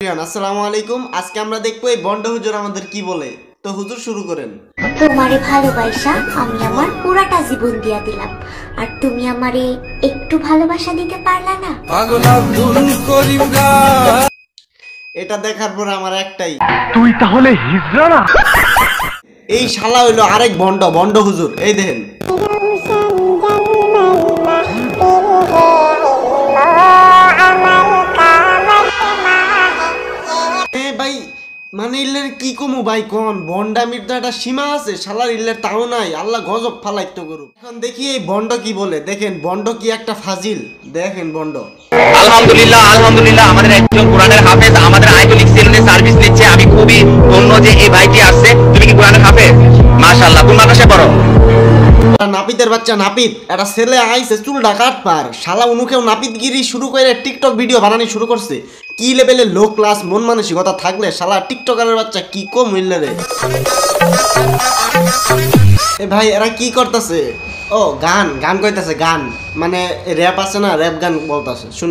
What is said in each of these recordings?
প্রিয়ান আসসালামু আলাইকুম। আজকে আমরা দেখবো এই বন্ড হুজুর আমাদের কি বলে। তো হুজুর শুরু করেন। তোমারে ভালোবাসা আমি আমার পুরাটা জীবন দিয়া দিলাম, আর তুমি আমারে একটু ভালোবাসা দিতে পারলা না। এটা দেখার পর আমার একটাই, তুই তাহলে হিজড়া না? এই শালা হইলো আরেক বন্ড হুজুর। এই দেখেন ভাই, মানে ইল্লের কি কমু ভাই কোন বন্ডামির তো একটা সীমা আছে, শালার ইল্লের তাও নাই। আল্লাহ গজব ফালাইতো করুক। এখন দেখি এই বন্ড কি বলে। দেখেন বন্ড কি একটা ফাজিল। দেখেন বন্ড। আলহামদুলিল্লাহ আমাদের একজন কোরআনের হাফেজ আমাদের আইকনিক সেলুনে সার্ভিস নিচ্ছে। আমি খুবই ধন্য যে এই ভাইটি আসছে। তুমি কি কোরআনের হাফেজ? মাশাআল্লাহ। কোন মাদ্রাসায় পড়ো? নাপিতের বাচ্চা নাপিত, একটা ছেলে আইছে চুলটা কাটপার, শালা উনুকেও নাপিতগিরি শুরু করে টিকটক ভিডিও বানানি শুরু করছে। কি লেভেলের লো ক্লাস মন মানসিকতা থাকলে শালা টিকটকারের বাচ্চা কি কম হইলে রে। এ ভাই এরা কি করতেছে? ও গান গান কইতাছে, গান মানে র্যাপ আছে না, র্যাপ গান বলতাছে। শুন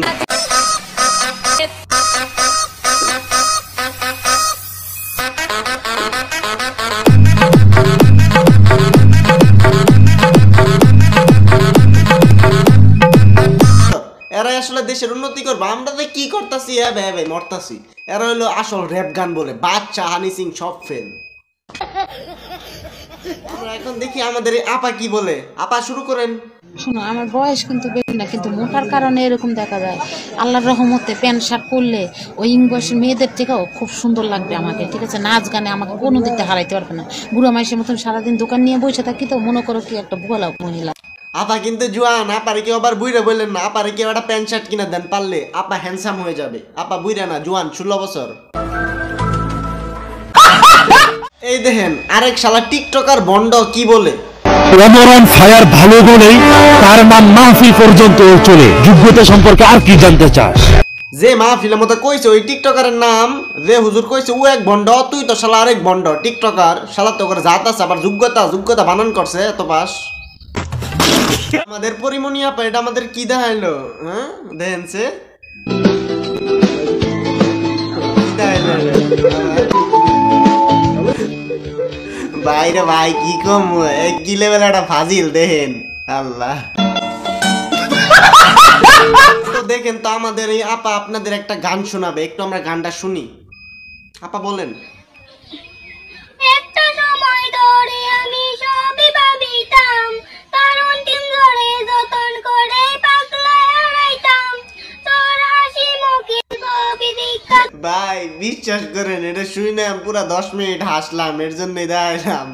এরা আসলে দেশের উন্নতি করবে, আমরা তো কি করতেছি ভাই মরতাছি। এরা হলো আসল র্যাপ গান বলে। বাচ্চা হানি সিং সব ফেল। আমরা এখন দেখি আমাদের আপা কি বলে। আপা শুরু করেন। শোনো, আমার বয়স কিন্তু বেশি না, কিন্তু মোটার কারণে এরকম দেখা যায়। আল্লাহর রহমতে প্যান্ট শার্ট পরলে ওই বয়সের মেয়েদের থেকেও খুব সুন্দর লাগবে আমাকে, ঠিক আছে? নাচ গানে আমাকে কোনো দিকতে হারাইতে পারবে না। বুড়া মাইসের মতন সারাদিন দোকান নিয়ে বসে থাকি তো মনে করো কি একটা ভোলা মহিলা। আপা কিন্তু জোয়ান, আপারে কেউ আবার বুইরা বললেন না। আপারে কেউ একটা প্যান্ট শার্ট কিনা দেন পারলে, আপা হ্যান্ডসাম হয়ে যাবে। আপা বুইরা না, জোয়ান, 16 বছর। এই দেখেন আরেক শালা টিকটকার বন্ড কি বলে। অমরন ফায়ার ভালো বলেই তার নাম মাহফিল পর্যন্ত চলে। যোগ্যতা সম্পর্কে আর কি জানতে চাস? যে মাহফিলের মতো কইছে ওই টিকটকারের নাম, যে হুজুর কইছে ও এক বন্ড, তুই তো শালা আরেক বন্ড টিকটকার। শালা তো করে জাত আছে, আবার যোগ্যতা বানান করছে এত পাস। আমাদের পরিমণি আপা এটা আমাদের কি দেখাইলো? হ্যাঁ দেখেনছে বাইরে ভাই কি কম কি লেভেল একটা ফাজিল। দেখেন আল্লাহ। তো দেখেন তো আমাদের এই আপা আপনাদের একটা গান শোনাবে, একটু আমরা গানটা শুনি। আপা বলেন। একটা সময় ধরে আমি সবই ভাবিতাম, তার অন্তিম ধরে যতন করে পাগলায় হারাইতাম, তোর হাসি মুখে সবই বিখ্যাত। ভাই বিশ্বাস করেন এটা শুনে পুরা 10 মিনিট হাসলাম, এর জন্যই দেখাইলাম।